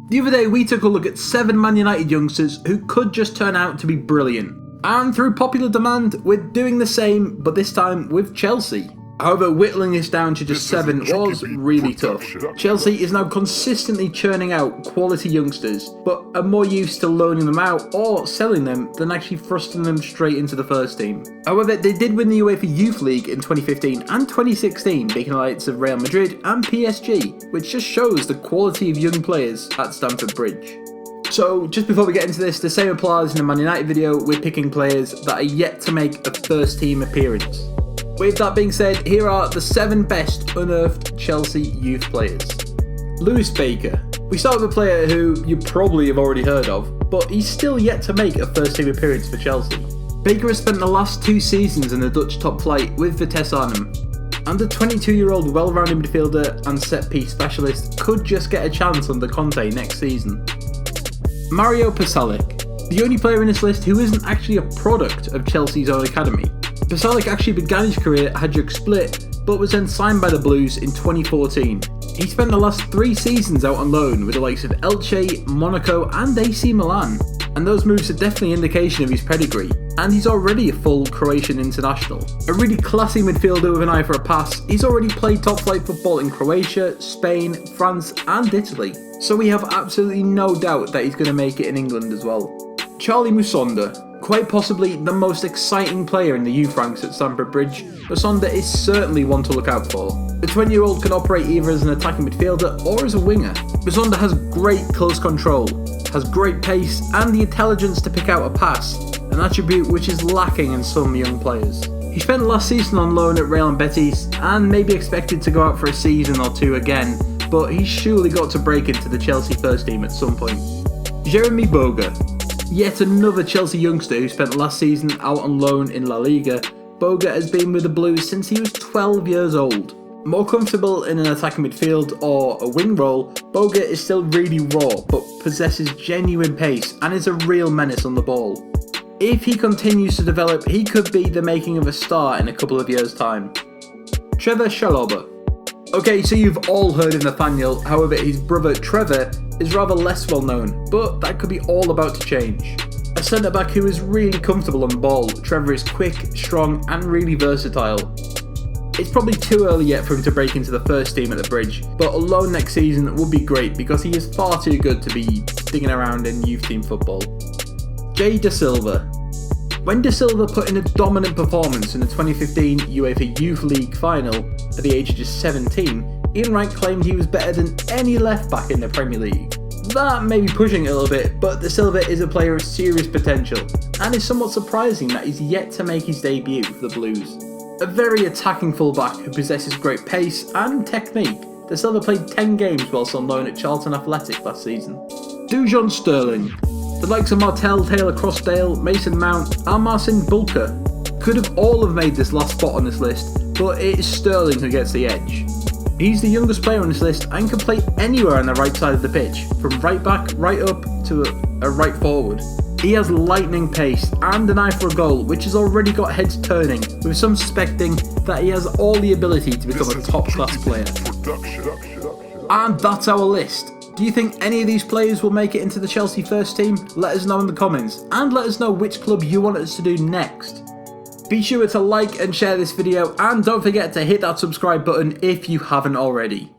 The other day we took a look at 7 Man United youngsters who could just turn out to be brilliant. And through popular demand, we're doing the same, but this time with Chelsea. However, whittling this down to just 7 was really tough. Chelsea is now consistently churning out quality youngsters, but are more used to loaning them out or selling them than actually thrusting them straight into the first team. However, they did win the UEFA Youth League in 2015 and 2016, beating the likes of Real Madrid and PSG, which just shows the quality of young players at Stamford Bridge. So, just before we get into this, the same applies in the Man United video. We're picking players that are yet to make a first team appearance. With that being said, here are the 7 best unearthed Chelsea youth players. Lewis Berger. We start with a player who you probably have already heard of, but he's still yet to make a first team appearance for Chelsea. Berger has spent the last 2 seasons in the Dutch top flight with Vitesse Arnhem, and the 22-year-old well-rounded midfielder and set-piece specialist could just get a chance under Conte next season. Mario Pechaluk, the only player in this list who isn't actually a product of Chelsea's own academy. Pechaluk actually began his career at Hajduk Split, but was then signed by the Blues in 2014. He spent the last 3 seasons out on loan with the likes of Elche, Monaco and AC Milan, and those moves are definitely an indication of his pedigree, and he's already a full Croatian international. A really classy midfielder with an eye for a pass, he's already played top flight football in Croatia, Spain, France and Italy, so we have absolutely no doubt that he's going to make it in England as well. Charlie Mashanda. Quite possibly the most exciting player in the youth ranks at Stamford Bridge, Mashanda is certainly one to look out for. The 20-year-old can operate either as an attacking midfielder or as a winger. Mashanda has great close control, has great pace and the intelligence to pick out a pass, an attribute which is lacking in some young players. He spent last season on loan at Real Betis and may be expected to go out for a season or 2 again, but he's surely got to break into the Chelsea first team at some point. Jeremy Berger. Yet another Chelsea youngster who spent last season out on loan in La Liga. Berger has been with the Blues since he was 12 years old. More comfortable in an attacking midfield or a wing role, Berger is still really raw but possesses genuine pace and is a real menace on the ball. If he continues to develop, he could be the making of a star in a couple of years' time. Trevor Chalobah. Okay, so you've all heard of Nathaniel, however his brother Trevor is rather less well known, but that could be all about to change. A centre back who is really comfortable on the ball, Trevor is quick, strong and really versatile. It's probably too early yet for him to break into the first team at the Bridge, but a loan next season would be great because he is far too good to be digging around in youth team football. Jada Silver. When Da Silva put in a dominant performance in the 2015 UEFA Youth League final at the age of just 17, Ian Wright claimed he was better than any left back in the Premier League. That may be pushing it a little bit, but Da Silva is a player of serious potential, and it's somewhat surprising that he's yet to make his debut for the Blues. A very attacking fullback who possesses great pace and technique, Da Silva played 10 games whilst on loan at Charlton Athletic last season. Dujon Sterling. The likes of Martel Taylor-Crossdale, Mason Mount and Marcin Bulka could have all made this last spot on this list, but it is Sterling who gets the edge. He's the youngest player on this list and can play anywhere on the right side of the pitch, from right back, right up to a right forward. He has lightning pace and an eye for a goal, which has already got heads turning, with some suspecting that he has all the ability to become a top class player. And that's our list. Do you think any of these players will make it into the Chelsea first team? Let us know in the comments, and let us know which club you want us to do next. Be sure to like and share this video, and don't forget to hit that subscribe button if you haven't already.